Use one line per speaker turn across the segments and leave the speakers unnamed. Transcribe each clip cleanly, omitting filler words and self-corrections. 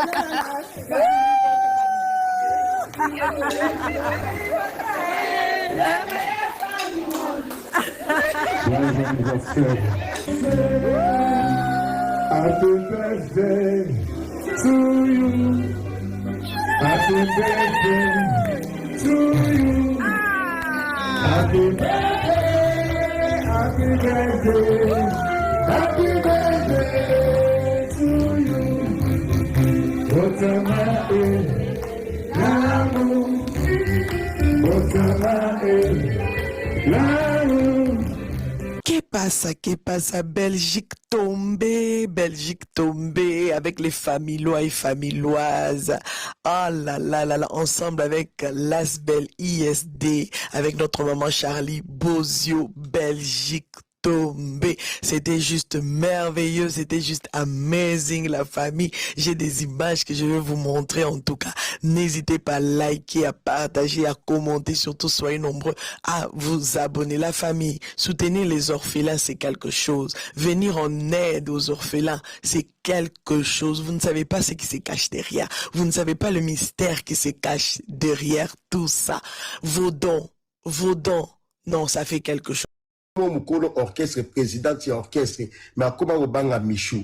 Happy birthday to you. Happy birthday to you. Happy birthday, happy birthday, happy birthday to you. Otamae, l'amour. Otamae, l'amour.
Que passa, Belgique tombée avec les famillois et familloises. Oh là là là là, ensemble avec l'Asbel ISD, avec notre maman Charlie Bozio, Belgique tombée. C'était juste merveilleux, c'était juste amazing la famille. J'ai des images que je vais vous montrer en tout cas. N'hésitez pas à liker, à partager, à commenter, surtout soyez nombreux à vous abonner. La famille, soutenir les orphelins, c'est quelque chose. Venir en aide aux orphelins, c'est quelque chose. Vous ne savez pas ce qui se cache derrière. Vous ne savez pas le mystère qui se cache derrière tout ça. Vos dons, non, ça fait quelque chose.
Mukolo orchestre président ya orchestre mais akoma obanga Michou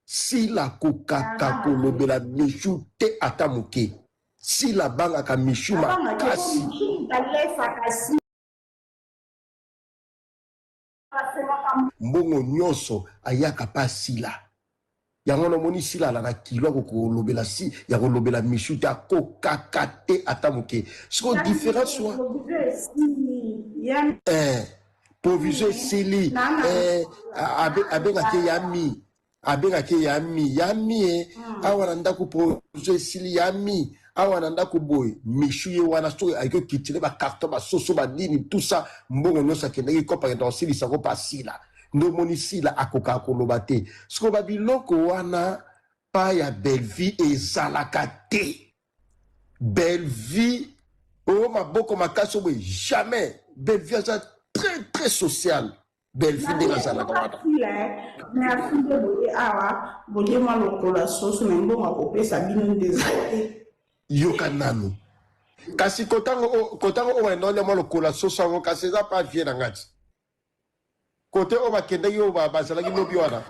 si la kokaka kolobela Michou te atamuke si la banga ka Michou makasi mbongo nyonso ayaka pa sila yango no moni sila la kilo ko lobela si ya ko lobela Michou ta kokaka te atamuke so différence soit provision sili abengake yami awana ndako provision sili yami awana ndako boy Michou ye wana so ayiko kitile ba carton ba soso ba dini tout ça mbongo nosa kendeki kopa dans sili sako pasila ndo moni sila akoka koloba te siko ba biloko wana pa ya Belleville ezalaka te Belleville oh ma boko makaso boy jamais Belleville est très très social. Belleville de la Zalakawada.
Merci de awa, bonjour moi le cola sauce mais bon à couper ça bien désolé.
Yokananu. Kasi kotango o enole mo le cola sauce ngo kasi za pa vie na ngati. Kote o bakende yo ba bazalaki no biwana.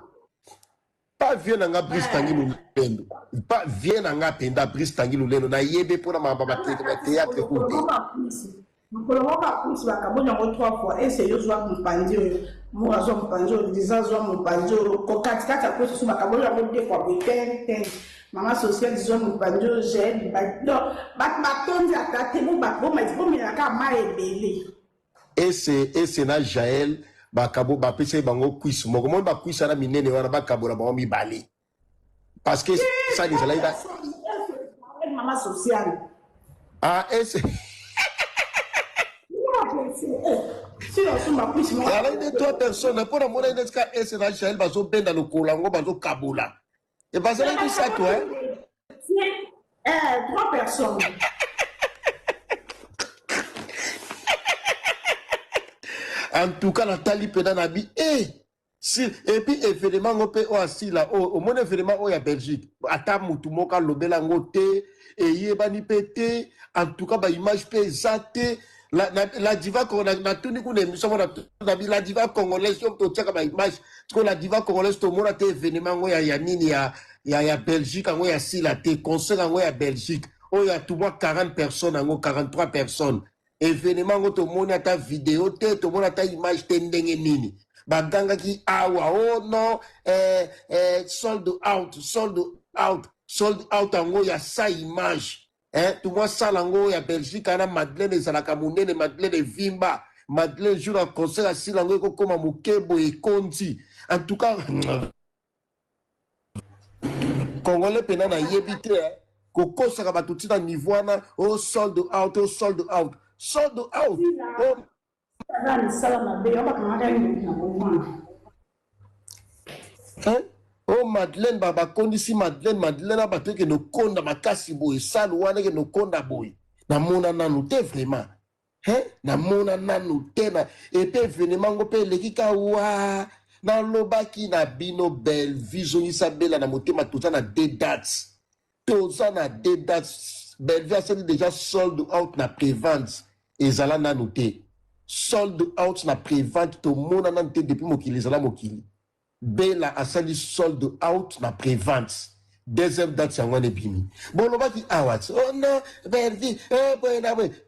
Pa vie na nga bristangi lulendo. Pa vie na nga penda bristangi lulendo na yebe pona mamba ba théâtre kote.
Mukolomoka kusi bakabonya ngo 3 fois ese yo zwa mpanzi mo azo mpanzi dizazwa mpanzi ko katikata ko su bakabonya ngo 2 fois beten mama social disons mpanzi j'ai ba tonzi akate mo ba bo mina ka ma ebele
ese na Jaël bakabo ba pese bango kuisi moko mo ba kuisi na minene wana bakabola bango mibale parce que ça les là
mama social
ese alors il y a 3 personnes pour la monnaie d'esca et c'est Rachel bazo benda le kolango bazo kabola et bah ça dit ça toi
3 personnes
en tout cas la tali peda na bi si et puis événement ngopé o asila au mon événement o ya Belgique ata mutu moka lobela ngote et yebani pété en tout cas ba image pe zate la diva congolaise na tuni kuna émission la diva congolaise to tchaka ba image parce que la diva congolaise to mona te événement ngo ya nini ya Belgique ngo ya sila te concert ngo ya Belgique o ya tout moi 40 personnes ngo 43 personnes événement ngo to mona ta vidéo te to mona ta image te ndenge nini baganga ki awa oh non sold out ngo ya sa image tout moi ça lango ya Belgique ana Madeleine ezalaka munene Madeleine vimba Madeleine jour à concert asi lango ekokoma mokebo ekonzi en tout cas congolais pena na yebi te kokosaka bato tina niveau wana oh sold out oh oh Madeleine baba kondisi Madeleine abato ke no konda makasi boy sal wana ke no konda boy na mona nanu te vraiment na mona nanu te na et puis événement ngo pe lekika wa nalobaki na bino Bellevue zongisa bela na motema toza na 2 dates toza na 2 dates Bellevue asali déjà sold out na prévente ezala nanu te sold out na prévente tomona nanu te depuis mokili ezala mokili bela asali sold out na prévente deuxième date yango wana ebimi bolobaki awat oh non Bellevue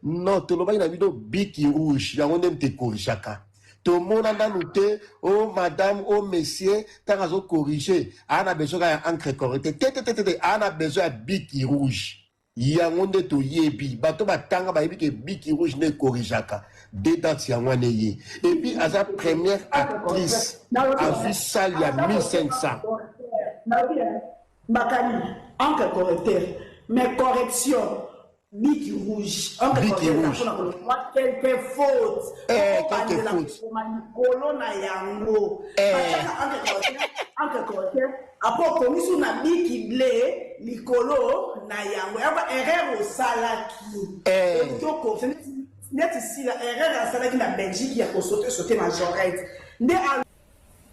non tolobaki na bino biki rouge yango nde mte korishaka tomona nanu te oh madame oh monsieur ntango azokorige ana besoin ya encre correcte te ana besoin ya biki rouge yango nde toyebi bato batanga bayebi ke biki rouge ne korrigeaka de date yango wana ye epuis aza première actrice avi sale ya 1500
bakani encre correcteur mais correction Biki rouge.
Biki rouge.
Quelques fautes.
Quelques fautes.
Colonna yango. Encre correcteur. Après, comme si on a biki blé, licolo na yango. Yaba erreur au salaki. Donc, net ici la erreur au salaki na Belgique qui a sauté majorette. Dès à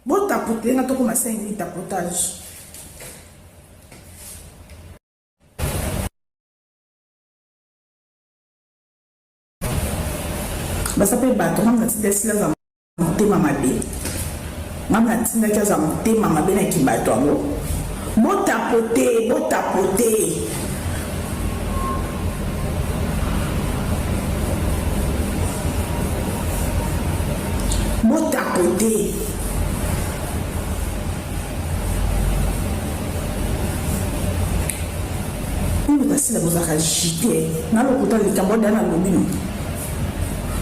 bon tapoter, on a tout commencé à une tapotage. Basape bato ngam na sila za motema mabe ngam na tinda za motema mabe na kibato ango botapote Nous tasila bozaka jité na lokuta likambo dana lobino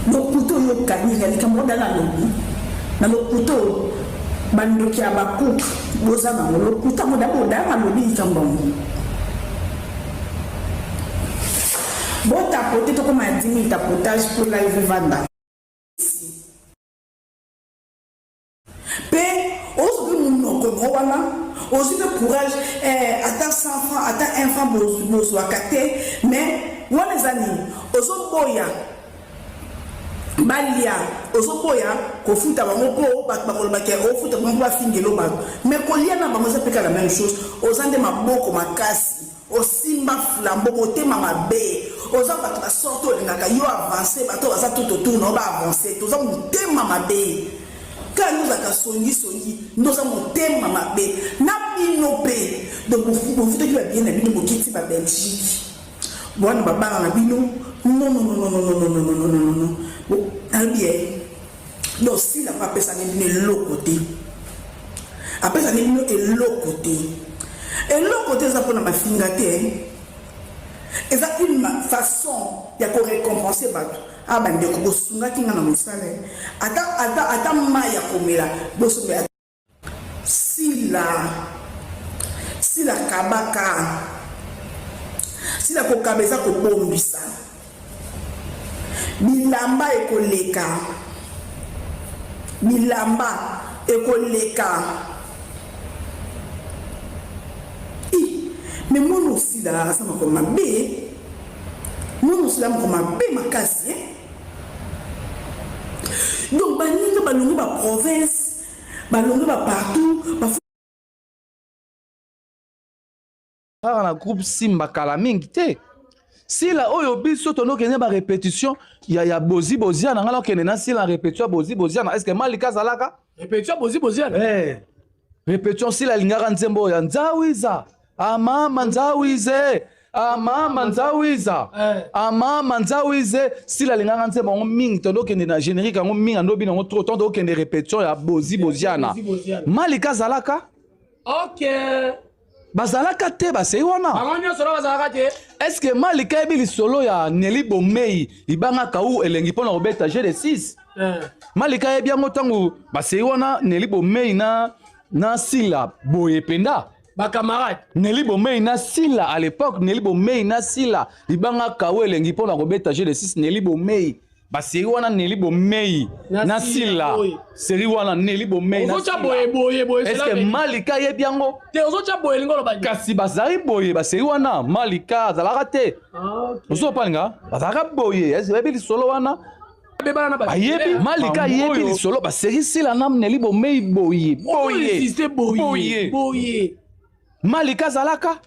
le couteau yo kani ya likambo dana lobi na le couteau bandoki abaku bozana le couteau modabo dana lobi likambo bon tapoter to comme a 10 000 tapotage pour la vivanda pe osu mon ko wana aussi de courage attends 100 francs attends 1 franc bozo akate mais wana zani ozo boya balia ozoboya kofuta bango po bakolobaki ofuta bango bafingelo bango mais kolia na bango ezapeka la même chose ozande maboko makasi osimba flambo motema mabe oza bato basorte olingaka yo avance bato baza tutotu na oba avance toza motema mabe kani ozaka songi ndoza motema mabe na bino pe donc bofutaki babien na bino bokiti ba Belgique bwana babanga na bino non. Bien. Donc, si la papa ça n'est l'autre côté. Après, ça n'est l'autre côté. Et l'autre côté, ça pour ma fingate. Et ça, une façon de récompenser. Ah, ben, de kosunga kinga na musale. Ata maya komela. Si la kabaka. Si la kokabeza ko bombisa. Bilamba ekoleka mais mon aussi là ça m'a comme mabe mon aussi là comme mabe makasi donc baninga balongo ba province balongo ba partout
na groupe Simba kala mingi te si la oyo biso tono kenya ba répétition ya bozi bozia na ngala kene na si la répétition bozi bozia na est-ce que malika zalaka
répétition bozi bozia
répétition si la lingara nzembo ya nzawiza amama nzawize amama nzawize si la lingara nzembo ngo mingi tono kene na générique ngo mingi ndobi ngo trop temps do kene répétition ya bozi boziana malika zalaka
OK
bazalaka te basei wana est-ce que malika ebi solo ya Nelly Bomei ibanga kaou elengi pona obeta G6 malika ebi yango tango basei wana Nelly Bomei na Sila boye penda
ba camarade
Nelly Bomei na Sila à l'époque Nelly Bomei na Sila ibanga kaou elengi pona obeta G6 Nelly Bomei basei wana Nelly Bomei na Sila série wana Nelly Bomei na
boye
est-ce que malika yebi yango
te ozocha boye lingolo bani
kasi bazali boye basei wana malika zalaka te ozo palinga bazalaka boye est-ce que yebi solo wana ayebi malika ayebi lisolo baserisila na Nelly Bomei boye malika azalaka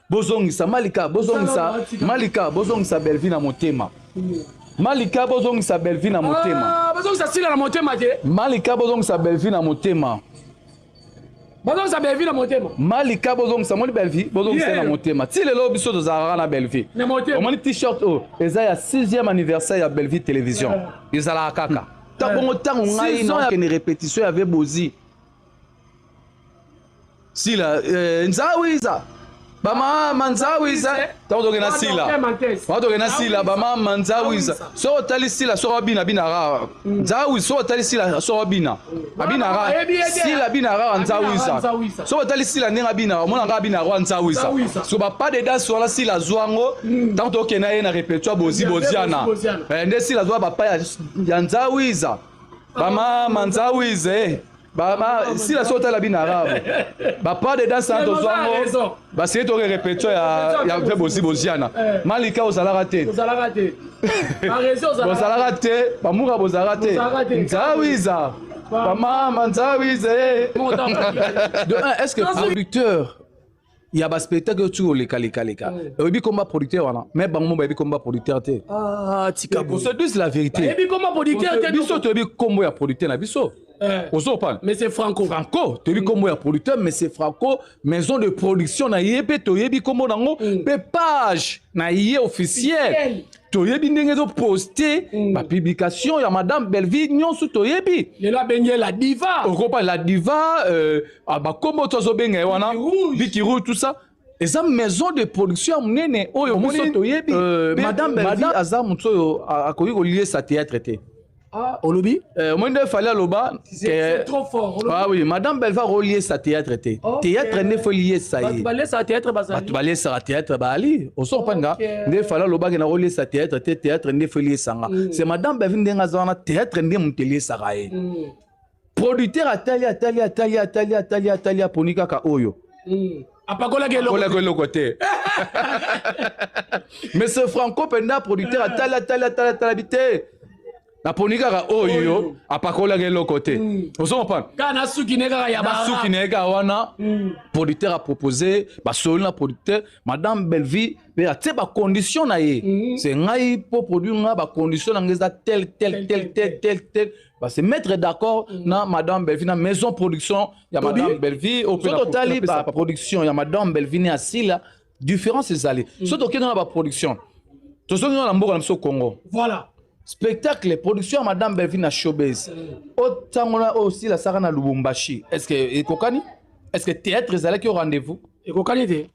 bozongisa malika bozongisa Belleville na motema malika bozongisa Belleville na motema
bozongisa sila na motema te
malika bozongisa Belleville na motema
bozongisa Belleville na motema
malika bozongisa moni Belleville bozongisa na motema ti lelo biso tozalaka na Belleville omoni t-shirt o eza ya 6e anniversaire ya Belleville télévision ezalaka kaka tabongo ntango ngai nakende répétition ya Vebozi sila nzawiza bama manzawiza tawotoke na sila bama manzawiza so otali sila so abina binara nzawiza so otali sila so abina sila binara nzawiza so otali sila ndenge abina omona nga abina rwa nzawiza so ba pas de danse wala sila zwango tanto ke na ye na répertoire boziana nde sila zwa ba pa ya nzawiza bama manzawiza Bama sila sota la binara ba pas de danse en tozango ba c'est to répétition ya Vebozi boziana malika ozalaka te bozalaka te bamura bozalaka te nzawiza bama nzawiza de un est-ce que producteur il y a un spectacle tu le kalika et comme producteur voilà mais bango ba comme producteur te tika pour se dire la vérité
et comme producteur te
biso to bi comme ya producteur na biso
mais c'est Franco,
tu dis comment il y a producteur, mais c'est Franco, maison de production, na yépe, tu dis comment nango, page, na yé officiel, tu dis n'engue posté, ma publication, il y a Madame Belleville, nyon sous tu yébi.
Il a baigné la diva.
On comprend la diva, bah comment tu as baigné, wana, Vicky Rouge, tout ça. Et ça maison de production, nene, oh yo, tu yébi. Madame Belleville, Azam, tu a connu au lieu sa théâtre était.
Ah, au lobby
moi, il fallait loba.
C'est trop fort.
Ah oui, Madame Belle va relier sa théâtre. Théâtre n'est pas lié ça.
Tu vas laisser sa théâtre,
tu vas laisser sa théâtre, Bali. Au sort, panga. Il fallait loba qui n'a relié sa théâtre. Théâtre n'est pas lié ça. C'est Madame Belle qui n'a pas théâtre n'est pas lié ça. Producteur Atalia, Ponika ka oyo.
Apakola gelo
côté. Mais ce Franco Penda producteur Atalia bité. Na ponika oyo apakola ngelo côté. Vous comprenez?
Kana suki nega ya ba.
Suki nega wana producteur a proposé ba solo na producteur Madame Belleville mais a te ba condition na ye. C'est ngai pour produire nga ba condition na ngeza tel ba se mettre d'accord na Madame Belleville na maison production ya Madame Belleville au total ba production ya Madame Belleville na asila différence ezali. Surtout que dans ba production. Tozo na mboka na Congo.
Voilà.
Spectacle, production Madame Belleville na showbiz. Autant aussi la Sarah na Lubumbashi. Est-ce que théâtre ezalaki au rendez-vous? Ekokalité.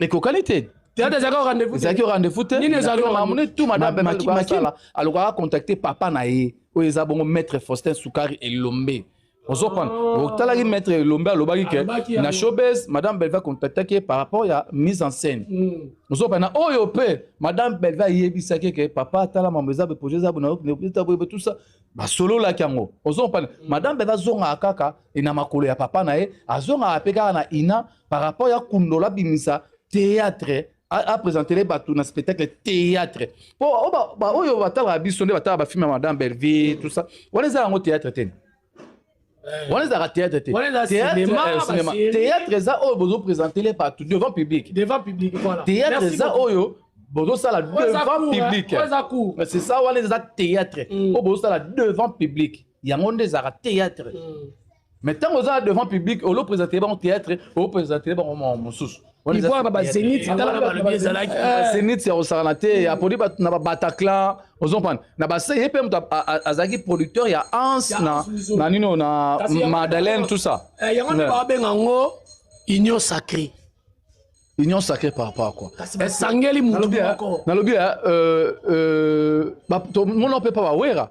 Théâtre ezalaki au rendez-vous.
Ezalaki au rendez-vous te.
Nini ezalaki au rendez-vous.
Tout Madame Belleville alors contacter papa na ye. Oeza bongo maître Faustin Soukari et Lombe. On se prend. Talaki maître Lombe alobaki ke na showbiz Madame Belleville contacter par rapport à mise en scène. On se prend oyo pe Madame Belleville yebisaki ke papa tala mameza be projet za bona tout ça. Ba solo la kango. On se prend. Madame Belleville zonga akaka ina makolo ya papa na ye azonga apeka na ina par rapport ya kundola bimisa théâtre à présenter les bateaux dans le spectacle théâtre. Pour oyo batala biso nde batala ba film Madame Belleville tout ça. On les a en théâtre ten. On les a théâtre. Théâtre ça oyo bozo présenter les partout devant public.
Voilà.
Théâtre ça oyo bozo sala devant public. C'est ça on les a théâtre. Oyo bozo sala devant public. Yango des a théâtre. Mais tant on a devant public, on le présenter bon théâtre, on présenter bon mon sous.
Il voit ba Zénith,
Zénith c'est au Saranaté, a produit na Bataclan, on comprend. Na ba c'est peu azaki producteur ya Hans na nino na Madeleine tout ça.
Yango ba bengango union sacrée.
Union sacrée par rapport à quoi?
Sangeli mutu
na lobi ba tout le monde peut pas wera.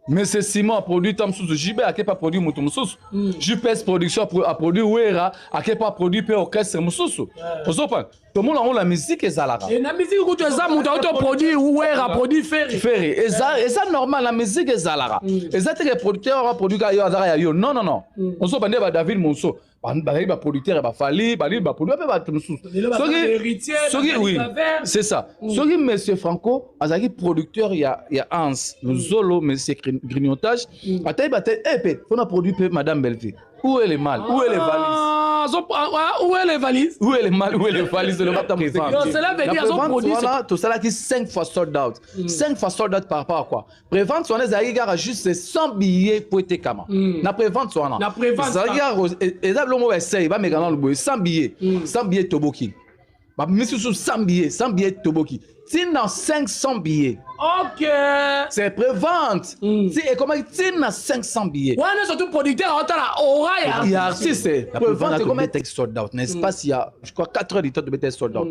Mais c'est Simon a produit Tam Sousou. JB a pas produit Moutou Sousou. JPS Production a produit Ouera, a pas produit P Orchestre Sousou. Vous comprenez? Tout le monde a la musique et Zalara.
Et la musique que tu as ça, Moutou a produit Ouera, produit Ferry.
Ferry. Et ça normal, la musique et Zalara. Et ça, les producteurs ont produit Azara Yo. Non, non, non. On s'en parle de David Monceau. Les producteurs ont fallu, les producteurs ont oui, c'est ça. Sogi monsieur Franco, Azaki producteur, il y a Hans, le Zolo, monsieur Grignotage. Ataï bataille, on a produit Madame Belleville. Où est les mal? Où est les valises?
Où est les valises?
Où est les mal? Où est les valises de le matin?
Non, cela veut dire qu'ils ont produit.
Tout ça là qui 5 fois sold out. 5 fois sold out par rapport à quoi? Prévente, on est à juste 100 billets pour être kama. La prévente, on a.
La prévente.
Ça et ça, le mot essaye, va me gagner le bout. 100 billets. 100 billets Toboki. Bah, monsieur sous 100 billets Toboki. Si dans 500 billets.
Ok.
C'est prévente. Si et comment tu as 500 billets.
Ouais, nous sommes producteurs, on a aura
il y a artiste. La prévente c'est comme un sold out. N'est-ce pas s'il y a je crois 4 heures de temps de mettre sold out.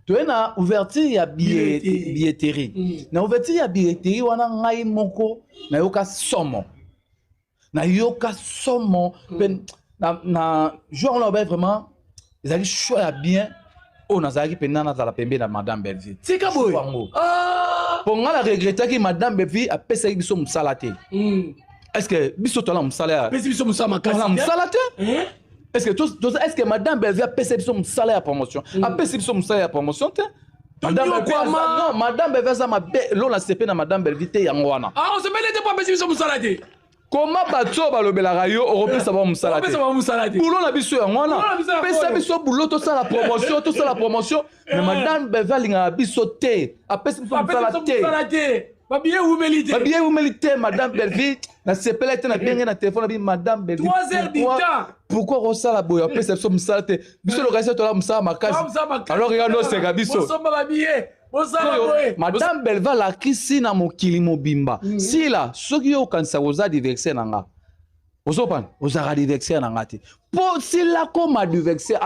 Tu es na ouverture il y a billetterie. Na ouverture il y a billetterie on a ngai moko na yoka somo. Na yoka somo na genre là vraiment ils allaient choisir bien. Oh, Nazari Penana dans la pembe de Madame Belleville.
C'est Kaboy.
Pour moi, la regretter que Madame Belleville a payé biso musalate. Est-ce que biso tola musalate?
Biso musalate.
Est-ce que Madame Belleville a payé biso musalate à promotion? A payé biso musalate à promotion? Madame Belleville a ma l'on la CP na Madame Belleville te yangwana.
Ah, on se met les pas biso musalate.
Comment bato balobela rayo européen ça va musalate? Boulot na biso yangwana. Pesa biso boulot to ça la promotion, mais Madame Belleville a biso te. A pesa biso musalate.
Babie ou
milité, Madame Belleville, na sepela était na bien na téléphone Madame Belleville.
3 heures du temps.
Pourquoi Rosa la boya pesa biso musalate? Biso l'occasion to la musala makasi. Alors regarde no c'est gabiso. Madame Belleville la kisi na mokili mobimba. Si là, soki yo kanisa oza diverser nanga. Ozopan, ozara diverser nanga te. Pour si là comme adversaire,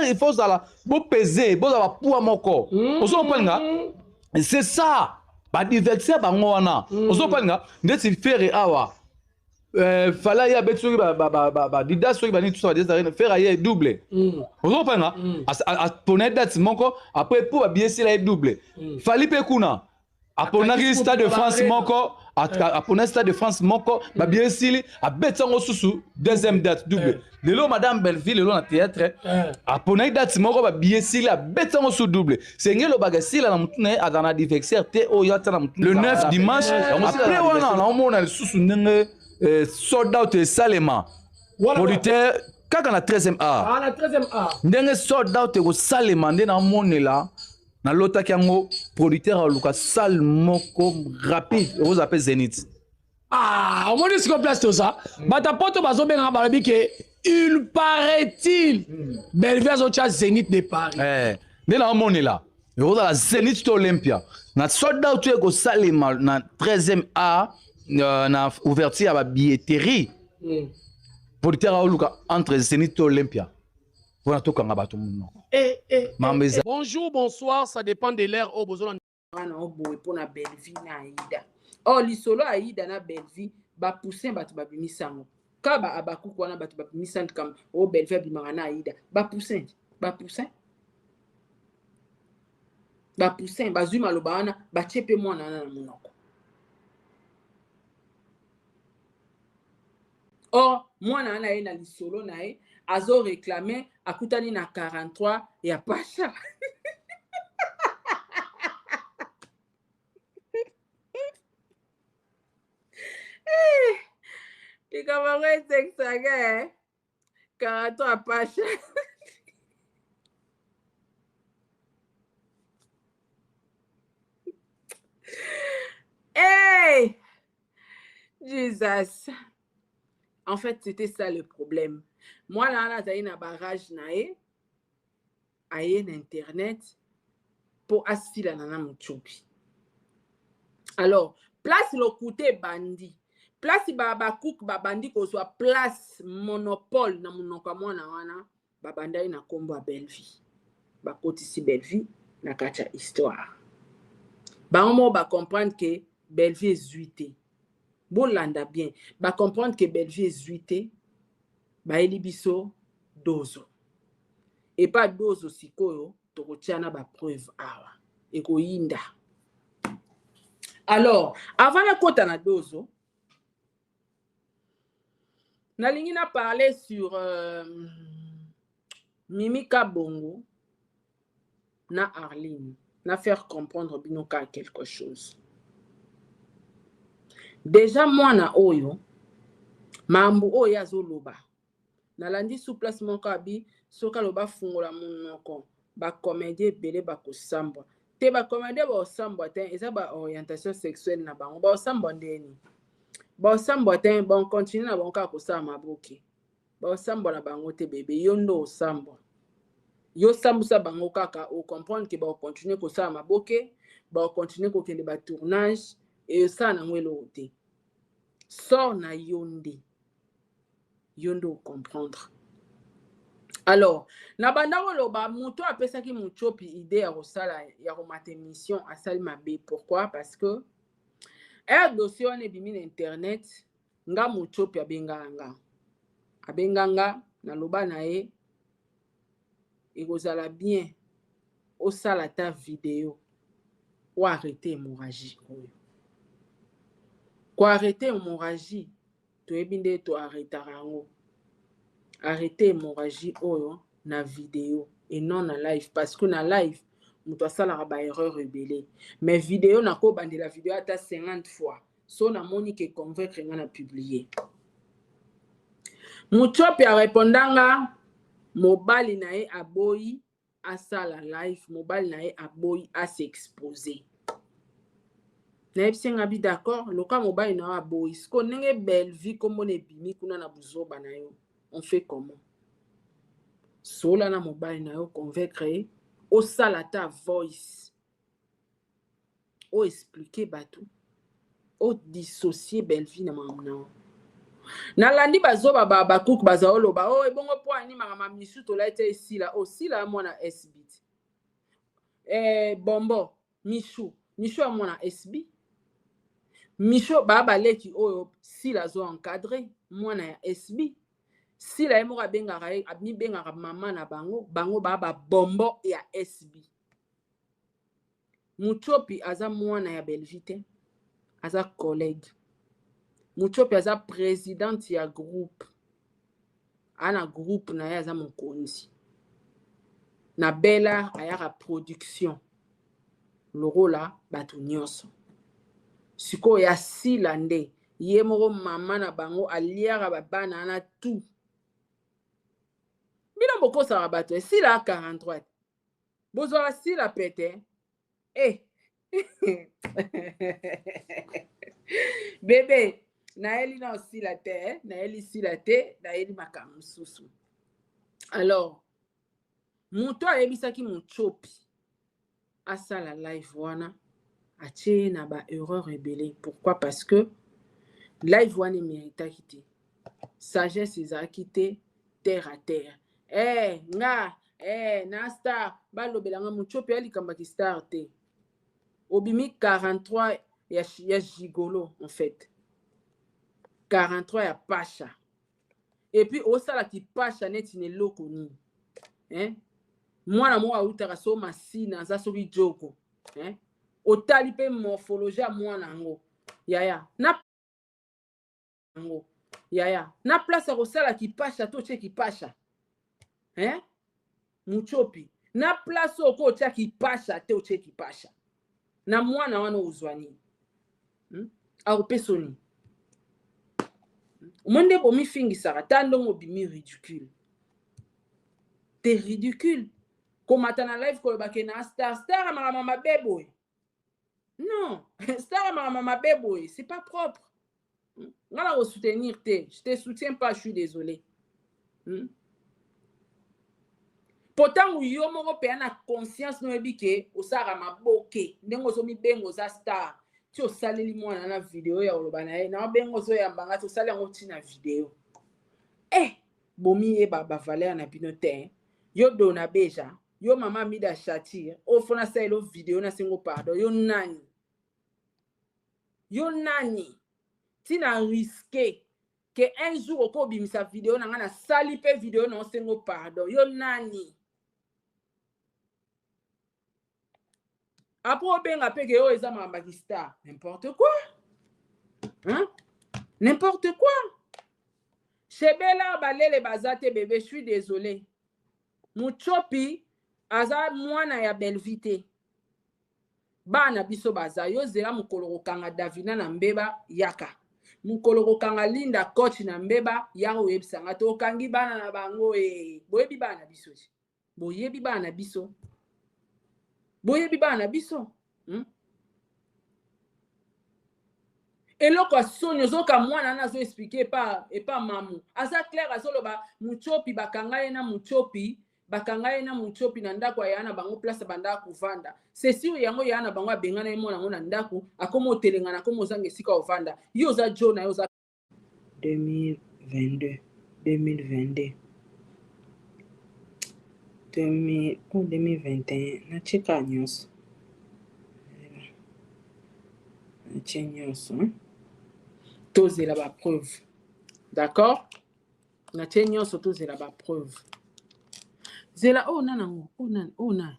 il faut ça la bo peser, bo za poids moko. Ozopan nga. C'est ça. Ba diverser bango wana. Ozopan nga, ndeti faire awa. Fala ya betsoki ba dida soki ba ni tout ça des arènes faire aye double. Ozopan nga, a poner date moko après pour bien si la double. Fali pe kuna. A poner Stade de France moko, a poner Stade de France moko, ba bien si a betango susu deuxième date double. Lelo Madame Belleville lelo na théâtre, a poner date moko ba bien si a betango sous double. C'est ngelo bagasi la mutune a dans la diversaire te o yata na mutune. Le 9 dimanche, après wana na omona susu ndenge sold out et Salema. Producteur, quand on a 13e art.
Ah, la 13e art.
Ndenge sold out et Salema, ndenge na monela. Na lota kiango, producteur a luka salmoko rapide. Vous appelez Zénith.
Ah, on dit ce qu'on place tout ça. Bata poto bazo benga barabi que il paraît-il. Belleville a Zénith de Paris.
Ndenge na monela. Vous avez la Zénith to Olympia. Na sold out et Salema na 13e art. Na ouverture à la billetterie pour dire entre Zénith et Olympia.
Bonjour, bonsoir, ça dépend de l'heure au besoin.
Pour na Belleville na Aïda. Oh, l'isolo Aïda na Belleville ba poussin ba tuba bimisango. Ka ba abaku ko na ba tuba bimisan kam o Belleville bimanga na Aïda. Ba poussin ba zuma lo bana ba chepe mwana na munoko. Or, moi, na na lisolo na azo réclamé à Koutani na 43 et à Pacha. Et comment c'est que ça gagne 43 à Pacha. Hey! Jesus! En fait, c'était ça le problème. Moi, là, j'ai un barrage nae, aïe internet pour assister la nana mouchopi. Alors, place le côté bandit. Place babakouk babandi ko soit place monopole na monoko mwana wana babanda na kombo a Belleville. Ba kotisi Belleville na kacha histoire. Ba on ba comprendre que Belleville est zuité. bolanda bien ba comprendre que Bellevue est zuité ba elibiso dozo et pas dozo sikoyo tokotiana ba preuve awa ekoyinda. Alors avant la kota na dozo nalingi na parler sur Mimi Kabongo na Arline na faire comprendre binoka quelque chose. Déjà moi na oyo mambu oyo azoloba nalandi sous place mon kabi soka loba fungola monoko ba comédie ebele ba kosambwa te ba comédie ba osambwa te eza ba orientation sexuelle na bango ba osambwa ndeni ba osambwa te ba on continue na bango ka kosala maboke ba osambwa na bango te bébé yo ndo osambwa yo sambusa bango kaka o comprendre que ba continuer kosala maboke ba continuer kokende ba tournage et ça na ngwelo te sort na yonde comprendre. Alors na bandako loba muto apesa ki muchopi idée ya kosala ya komata émission asali mabe. Pourquoi? Parce que dossier on ebimi na internet nga muchopi abenganga na loba na ye ekozala bien osala ta vidéo ou arrêter hémorragie oyo. Kwa arrêter hémorragie to ebinde to arrêtera ngo. Arrêter hémorragie oyo na vidéo et non na live parce que na live muto asala ba erreur rebelle mais vidéo na ko bande la vidéo ata 50 fois so na moni ke convaincre nga na publier. Muchopi a répondanga mobali na ye aboyi asala live mobali na ye aboyi a s'exposer. Na epsenga bi d'accord loka mobali na aboyi sko nenge Bellevue comme on ebimi kuna na buzoba na yo on fait comment? Sola na mobile na yo convaincre au salata voice au expliquer batou au dissocier Bellevue na mamna na landi bazoba bakuku bazalo ba oh ebongo po ani mama misu to la ete ici là aussi là mona SB bombo michu a mona SB micho baba leki oyo si la zo encadré mona ya SB. Si la emo abengaka abni bengaka mama na bango baba bombo ya SB. Muchopi aza mwana ya Belgique aza collègue. Muchopi aza présidente ya groupe. Ana groupe na ya aza mokonzi. Na Bella ayaka production. Loro la batu nyonso. Siko ya silande yemoro mama na bango aliaka babana na tout. Bino boko sa rabato si la 43 bozwa si la pete bébé na eli na si la te na eli si la te na eli makamu susu. Alors muto ayebisaki muchopi asala live wana atie na ba erreur rebelle. Pourquoi? Parce que live wana mérita kité sagesse ezaki te terre à terre. Na star balobelanga muchopi alikamba ki star te obimi 43 ya gigolo en fait 43 ya pasha et puis osala ki pasha neti ne loko ni mwana mo autaka so masina za soki joko otali pe morphologie ya mwana ngo yaya na place ya kosala ki pasha to che ki pasha muchopi na place oko otia kipasha te otie kipasha na mwana wana uzwani aopesoni monde bomi fingisaka tandongo bimi ridicule te ridicule komata na live kolobake na star amaka mama beboy non star amaka mama beboy c'est pas propre ngala ko soutenir te je te soutiens pas je suis désolé. Pourtant yo moko pe na conscience no ebike osara maboke ndengo zo mi bengo za star ti osaleli mwana na video ya oloba na ye na bengo zo ya mbanga to sala ngo ti na video bomi e baba valeur na bino te yo dona beja yo mama mida chati o fona selo video na singo pardon yo nani tina risqué que un jour oko bimisa vidéo na nga na sali pe vidéo na sengo pardon yo nani après obenga pe ke yo eza mambakista n'importe quoi hein n'importe quoi Chebela balele bazate bébé je suis désolé Muchopi aza mwana ya Belvite bana biso baza yo zela mukolo kanga Davina na mbeba yaka mukolo kanga Linda coach na mbeba yako yebisanga to kangi bana na bango boyebi bana biso boyebi bana biso boyebi bana biso eloko asoni ozoka mwana na zo expliquer pas mamu asa clair azoloba Muchopi bakanga ye na Muchopi bakanga na Muchopi na ndako ya na bango place banda kuvanda c'est sûr yango ya na bango abengana yemo nango na ndako akomo telenga na komo zanga esika ovanda yo za John yo za 2022 2021 na cheka nyonso na chenyonso tozela ba preuve d'accord na chenyonso tozela ba preuve zela oh nanango oh na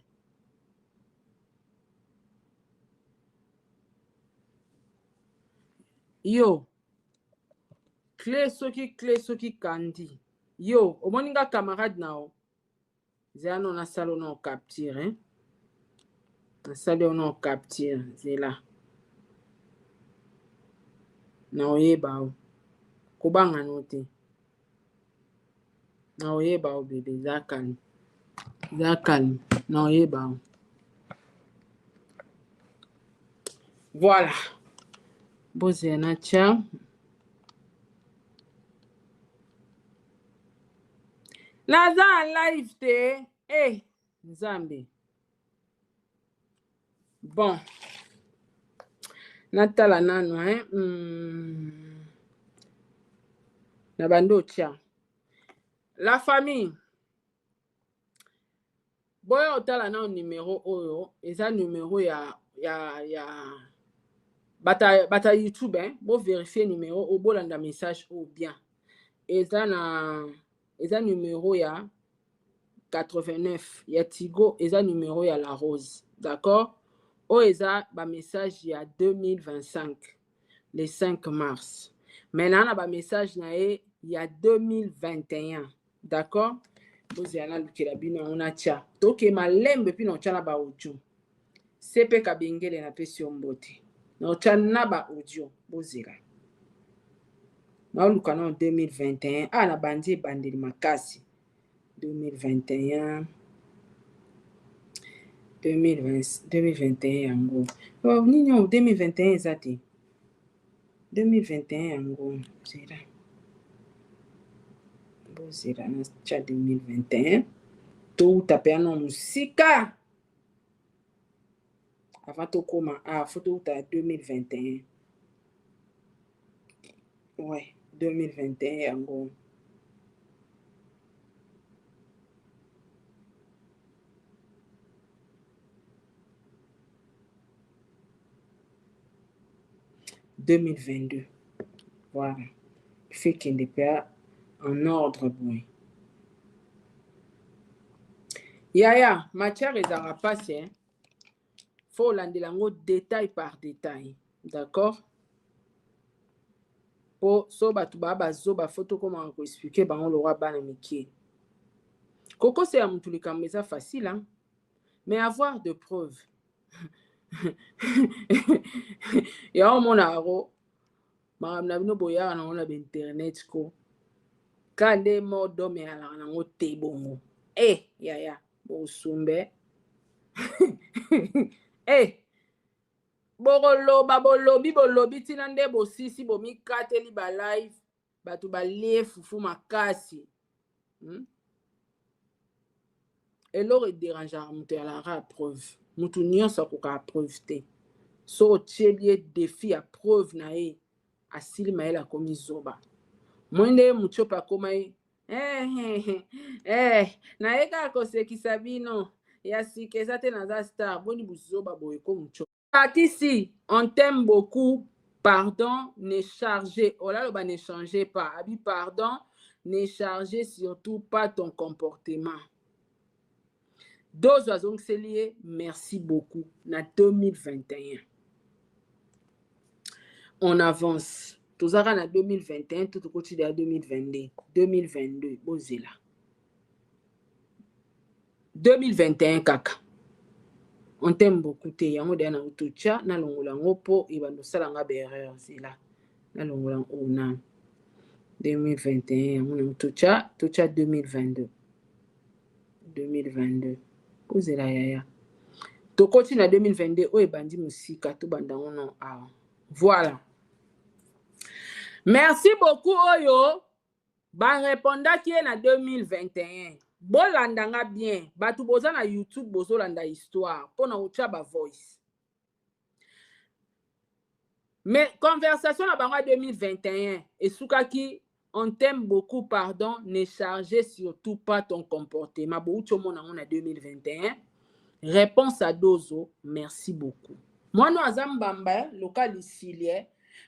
yo clé soki kandi yo omoninga camarade nao zela no na salo no capture hein na salo no capture zela na oyeba o kobanga note na oyeba o bébé zakani na oyeba o voilà bozena tia naza en live te nzambe bon natala nano na bando tia la famille boya otala na numéro oyo eza numéro ya bata YouTube bo vérifier numéro o bolanda message ou bien eza numéro ya 89 ya Tigo eza numéro ya La Rose d'accord o eza ba message ya 2025 le 5 mars maintenant na ba message na ye ya 2021 d'accord bozela lukela bino ona tia toke malembe pino tchala ba audio sepe kabengele na pesi ombote na tchala ba audio bozela na luka na 2021 na bandi bandeli makasi 2021 yango nini 2021 ezate 2021 yango zela bozela na tcha 2021 to tape na musika avant tokoma photo ta 2021 ouais 2021 yango « 2022. Voilà. Fait qu'il n'est pas en ordre, bon. Yaya, matière est à passer. Faut l'andelango détail par détail. D'accord? Pour so batuba bazoba photo comment on expliquer ba on l'aura banamiki. Coco c'est à mutulika mais ça facile hein. Mais avoir de preuves. Ya mon aro ma na bino boya na on internet ko kande modo me ala na ngote bongo ya bo sumbe bolobi tina nde bosisi bomikateli ba live batu balie fufu makasi eloko dérangeara mutu alara preuve mutu nyonso akoka preuve te so otielie défi ya preuve na ye asili mayele akomi zoba mwende Muchopi akoma ye na ye kaka kosekisa bino ya sika eza te naza star boni buzoba boye ko Muchopi Patisi on t'aime beaucoup Pardon, ne chargez. Oh là, ne changez pas. Abi, pardon, ne chargez surtout pas ton comportement. Deux oiseaux c'est lié. Merci beaucoup. Na 2021. On avance. Tout ça en 2021, tout continue à 2022. 2022, bozela. 2021 kaka. On t'aime beaucoup te yango de na utucha na longola ngopo ibando sala nga berreur zela. Na longola ona 2021 yango na utucha 2022. 2022. Bozela yaya. To continue na 2022 o ebandi musika to bandango no ah. Voilà. Merci beaucoup Oyo. Ban répondant qui est en 2021. Bolandanga bien. Batu boza na YouTube bozo landa histoire. Pona ucha ba voice. Mais conversation na bango 2021. Et soukaki, on t'aime beaucoup, pardon. Ne chargez surtout pas ton comportement. Bo ucho mona on a 2021. Réponse à Dozo. Merci beaucoup. Moi no azambamba local ici.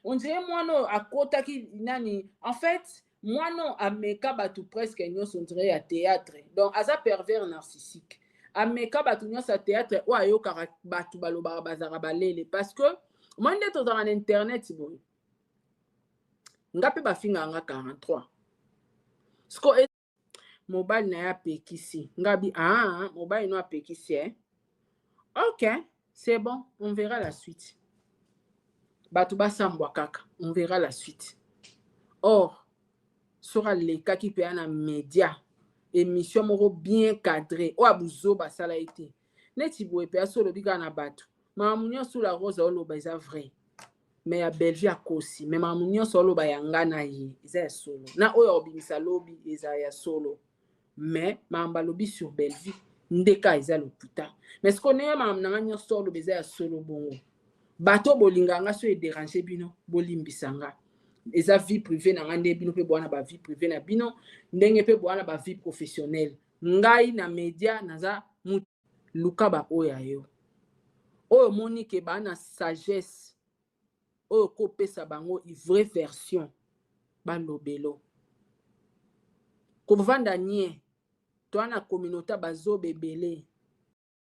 On dirait moi no à kota ki nani. En fait. Moi non, ameka batu presque nyo sondre à théâtre. Donc aza pervers narcissique. Ameka batu nyo sa théâtre ou ayo kara batu baloba bazara balele parce que moi ndeto dans internet bon. Ngape ba finga nga 43. Sko mobile na ya pekisi. Ngabi mobile no pekisi hein. OK, c'est bon, on verra la suite. Batu ba sambwa kaka, on verra la suite. Or sera le cas qui peut en média émission moro bien cadré o abuzo basala été neti boye pe solo bika na bato mamunyo sous la rose olo ba za vrai mais ya Belgique a kosi mais mamunyo solo ba yanga na yi za solo na oyo obimisa lobi eza ya solo mais mamba lobi sur Belgique ndeka eza loputa mais ce qu'on est mamna nyo solo beza ya solo bongo bato bolinganga so e déranger bino bolimbisanga eza vie privée na ngande bino pe bwana ba vie privée na bino ndenge pe bwana ba vie professionnelle ngai na media naza luka ba oya yo oyo moni ke ba na sagesse oyo ko pesa bango vraie version ba lobelo ko vanda nie to na communauté bazo bebele